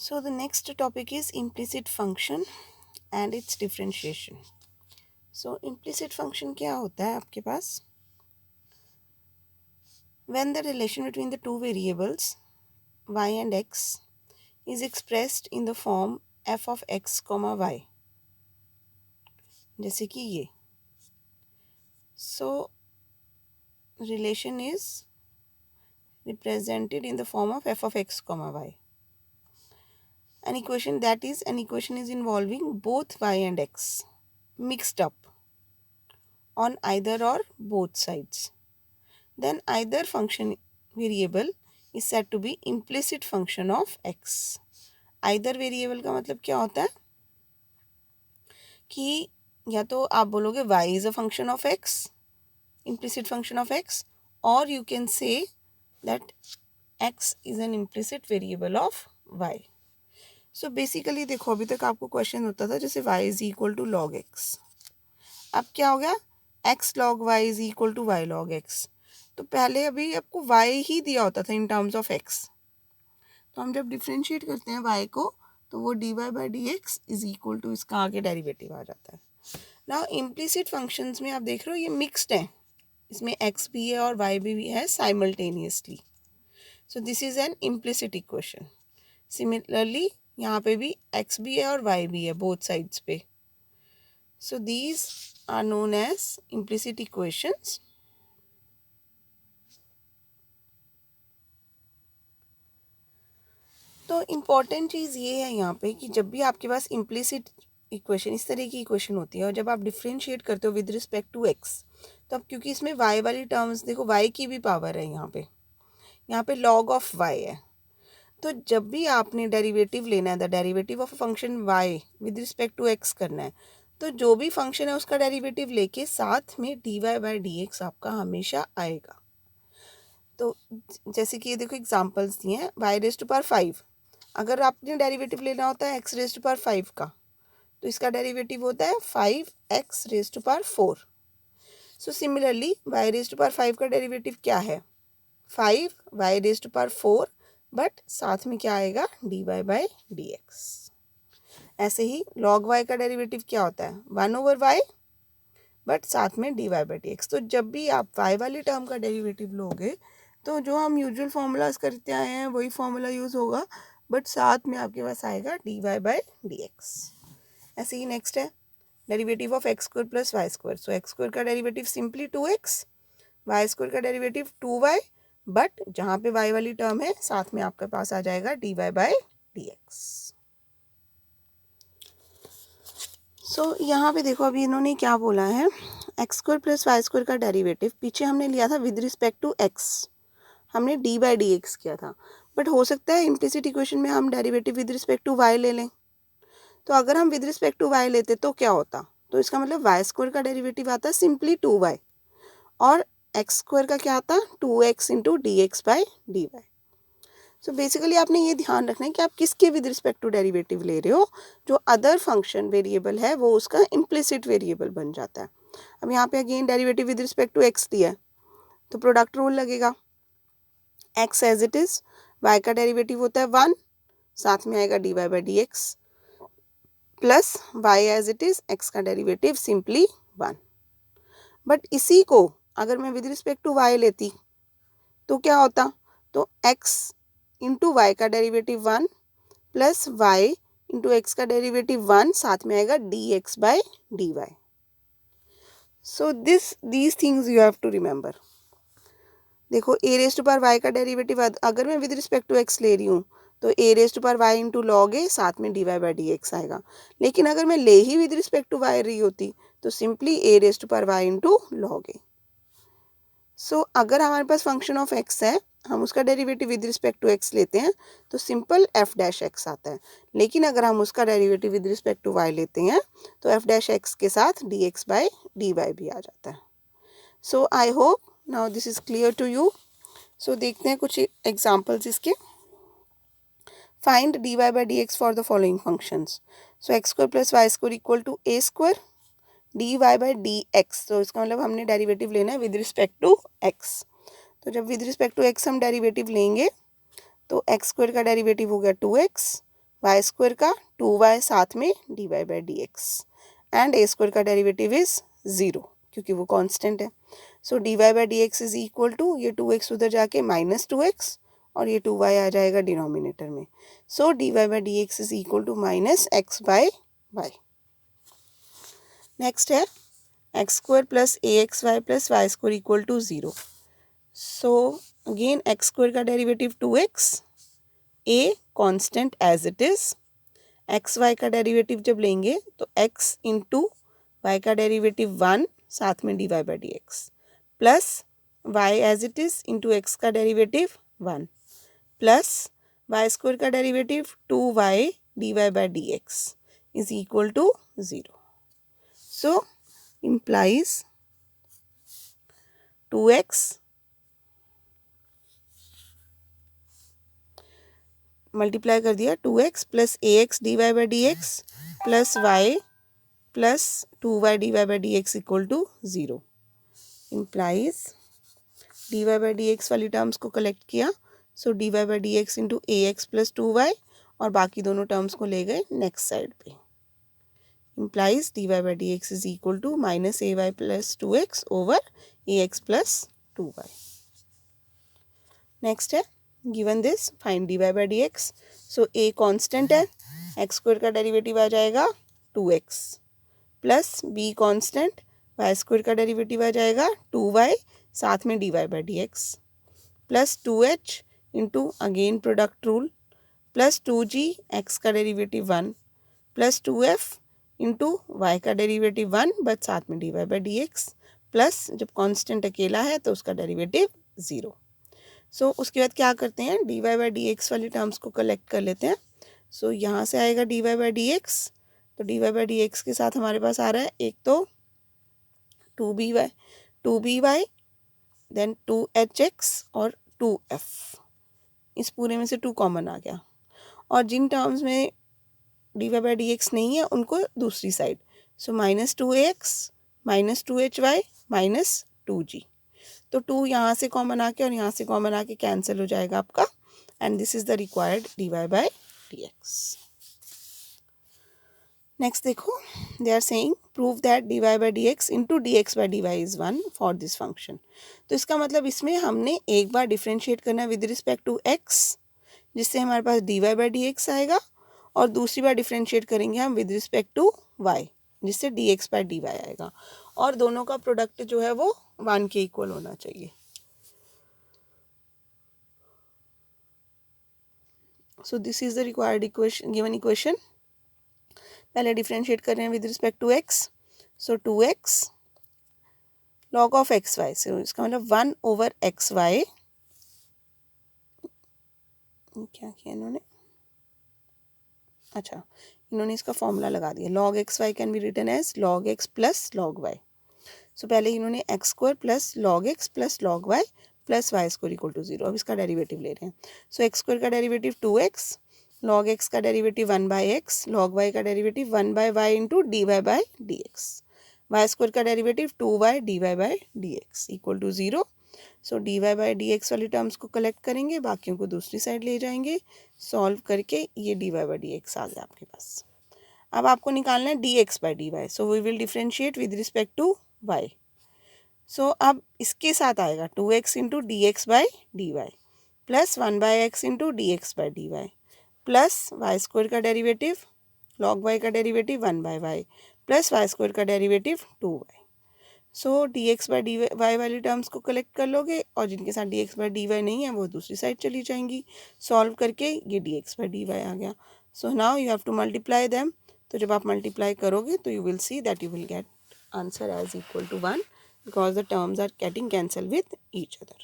So the next topic is implicit function and its differentiation. So implicit function क्या होता है आपके पास? When the relation between the two variables y and x is expressed in the form f of x comma y, जैसे कि ये. So relation is represented in the form of f of x comma y. An equation is involving both y and x mixed up on either or both sides. Then either function variable is said to be implicit function of x. Either variable का मतलब क्या होता है कि या तो आप बोलोगे y is a function of x, implicit function of x, or you can say that x is an implicit variable of y. So basically देखो अभी तक आपको क्वेश्चन होता था जैसे y is equal to log x. अब क्या हो गया x log y is equal to y log x. तो पहले अभी आपको y ही दिया होता था इन टर्म्स ऑफ x. तो हम जब डिफ्रेंशिएट करते हैं y को तो वो dy by d x is equal to इसका आगे डेरिवेटिव आ जाता है. नाउ इम्प्लिसिट फंक्शंस में आप देख रहे हो ये मिक्स्ड है, इसमें x भी है और y भी है simultaneously. So this is an implicit equation. Similarly यहाँ पे भी x भी है और y भी है बोथ साइड्स पे. So these are known as implicit equations. तो इम्पॉर्टेंट चीज़ ये है यहाँ पे कि जब भी आपके पास इम्प्लिसिट इक्वेशन इस तरह की इक्वेशन होती है और जब आप डिफ्रेंशिएट करते हो विद रिस्पेक्ट टू एक्स, तो अब क्योंकि इसमें y वाली टर्म्स देखो y की भी पावर है यहाँ पे log ऑफ y है. तो जब भी आपने डेरिवेटिव लेना है, the derivative of function y with respect to x करना है, तो जो भी फंक्शन है उसका डेरिवेटिव लेके साथ में dy बाई डी एक्स आपका हमेशा आएगा. तो जैसे कि ये देखो एग्जाम्पल्स दिए हैं. y रेज टू पावर 5, अगर आपने डेरिवेटिव लेना होता है x रेज टू पावर 5 का, तो इसका डेरिवेटिव होता है 5x raise to power 4. So similarly y raise to power 5 का डेरिवेटिव क्या है 5y raise to power 4, but साथ में क्या आएगा dy बाई डी एक्स. ऐसे ही log y का डेरिवेटिव क्या होता है 1/y, बट साथ में dy बाई डी एक्स. तो जब भी आप y वाली टर्म का डेरिवेटिव लोगे तो जो हम यूजुअल फॉर्मूलाज करते आए हैं वही फॉर्मूला यूज़ होगा, बट साथ में आपके पास आएगा dy बाई डी एक्स. ऐसे ही नेक्स्ट है derivative of x square plus y square. So x square का derivative simply 2x, y square का डेरिवेटिव 2y, बट जहाँ पे y वाली टर्म है साथ में आपके पास आ जाएगा dy by d x. So यहाँ पे देखो अभी इन्होंने क्या बोला है x square plus y square का डेरिवेटिव पीछे हमने लिया था विद रिस्पेक्ट टू x, हमने डी बाई डी एक्स किया था, बट हो सकता है इम्प्लिसिट इक्वेशन में हम derivative with respect to y ले लें. तो अगर हम विद रिस्पेक्ट टू y लेते तो क्या होता, तो इसका मतलब वाई स्क्वायर का डेरिवेटिव आता सिंपली 2y और एक्स स्क्वायर का क्या आता 2x into d x by d y. So basically आपने ये ध्यान रखना है कि आप किसके विद रिस्पेक्ट टू डेरिवेटिव ले रहे हो. जो अदर फंक्शन वेरिएबल है वो उसका इम्प्लिसिट वेरिएबल बन जाता है. अब यहाँ पे again derivative with respect to x दिया है तो प्रोडक्ट रूल लगेगा. x as it is, y का डेरिवेटिव होता है 1, साथ में आएगा dy by d x, plus y as it is, x का डेरिवेटिव सिंपली 1. बट इसी को अगर मैं विद रिस्पेक्ट टू y लेती तो क्या होता, तो x इंटू वाई का derivative 1 plus y into x का डेरिवेटिव 1, साथ में आएगा d x by d y. So these things you have to remember. देखो a raise to power y का डेरिवेटिव अगर मैं विद रिस्पेक्ट टू एक्स ले रही हूँ तो a raise to power y into log a, साथ में d y by d x आएगा. लेकिन अगर मैं ले ही विद रिस्पेक्ट टू वाई रही होती तो simply a raise to power y into log a. So अगर हमारे पास फंक्शन ऑफ एक्स है, हम उसका derivative with respect to x लेते हैं तो सिंपल एफ डैश एक्स आता है. लेकिन अगर हम उसका derivative with respect to y लेते हैं तो एफ डैश एक्स के साथ d x by d y भी आ जाता है. So I hope now this is clear to you. So देखते हैं कुछ एग्जाम्पल्स इसके. Find d y by d x for the following functions. So x square plus y square equal to a square d y by d x. तो इसका मतलब हमने derivative लेना है विद रिस्पेक्ट टू एक्स. तो जब with respect to x हम derivative लेंगे तो एक्स स्क्वायर का डेरिवेटिव हो गया 2x, वाई स्क्वायर का 2y साथ में dy by d x, and a square का डेरिवेटिव इज़ 0 क्योंकि वो कांस्टेंट है. So dy by d x is equal to, ये 2x उधर जाके -2x और ये 2y आ जाएगा डिनोमिनेटर में. So dy by d x is equal to -x by y. Next है x square plus a x y plus y square equal to 0. So again x square का derivative 2x, a constant as it is. X y का derivative जब लेंगे तो x into y का derivative 1 साथ में dy by d x, plus y as it is into x का derivative 1 plus y square का derivative 2y dy by d x is equal to 0. So implies 2x multiply कर दिया 2x plus a x d y by d x plus y plus 2y dy by d x equal to 0. Implies dy by d x वाली terms को collect किया, so dy by d x into a x plus 2y और बाकी दोनों terms को ले गए next side पे. Implies dy by d x is equal to minus a y plus 2x over a x plus 2y. Next है given this find dy by d x. So a constant है, x square का derivative आ जाएगा 2x plus b constant, y square का derivative आ जाएगा 2y साथ में dy by d x plus 2h into again product rule plus 2g x का derivative 1 plus 2f into y का डेरिवेटिव 1 बट साथ में dy by d x plus जब कांस्टेंट अकेला है तो उसका डेरिवेटिव 0. सो उसके बाद क्या करते हैं, dy बाई डी एक्स वाली टर्म्स को कलेक्ट कर लेते हैं. सो यहाँ से आएगा dy बाई डी एक्स, तो dy बाई डी एक्स के साथ हमारे पास आ रहा है एक तो 2by देन 2hx और 2f. इस पूरे में से 2 कॉमन आ गया और जिन टर्म्स में dy बाई डी एक्स नहीं है उनको दूसरी साइड. सो -2ax -2hy -2g, तो 2 यहाँ से कॉमन आके और यहाँ से कॉमन आके कैंसिल हो जाएगा आपका, and this is the required dy by d x. Next देखो, they are saying prove that dy by d x into d x by d y is 1 for this function. तो इसका मतलब इसमें हमने एक बार डिफ्रेंशिएट करना है विद रिस्पेक्ट टू x, जिससे हमारे पास dy बाई डी एक्स आएगा, और दूसरी बार डिफ्रेंशिएट करेंगे हम विद रिस्पेक्ट टू y, जिससे dx बाई dy आएगा, और दोनों का प्रोडक्ट जो है वो 1 के इक्वल होना चाहिए. So this is the required equation, given equation. पहले डिफ्रेंशिएट कर रहे हैं with respect to x. So 2x log of x y, से इसका मतलब 1 ओवर एक्स वाई. क्या किया इन्होंने, अच्छा इन्होंने इसका फॉर्मूला लगा दिया. log x y can be written as log x plus log y. So पहले इन्होंने x square plus log x plus log y plus y square equal to 0. अब इसका डेरिवेटिव ले रहे हैं. सो एक्स स्क्वायर का डेरिवेटिव 2x, log x का derivative 1 by x, log y का derivative 1 by y into d y by d x, y square का derivative 2y D y by d x equal to 0. So d y by d x वाली terms को collect करेंगे, बाकियों को दूसरी side ले जाएंगे, सॉल्व करके ये d y by d x आ गया आपके पास. अब आपको निकालना है d x by d y. So we will differentiate with respect to y. So अब इसके साथ आएगा 2x into d x by d y plus 1 by x into d x by d y plus y square का derivative log y का derivative 1 by y plus y square का derivative 2y. So d x by d y वाली terms को collect कर लोगे, और जिनके साथ d x by d y नहीं है वो दूसरी साइड चली जाएंगी. सॉल्व करके ये d x by d y आ गया. So now you have to multiply them. तो जब आप मल्टीप्लाई करोगे तो you will see that you will get answer as equal to 1 because the terms are getting cancelled with each other.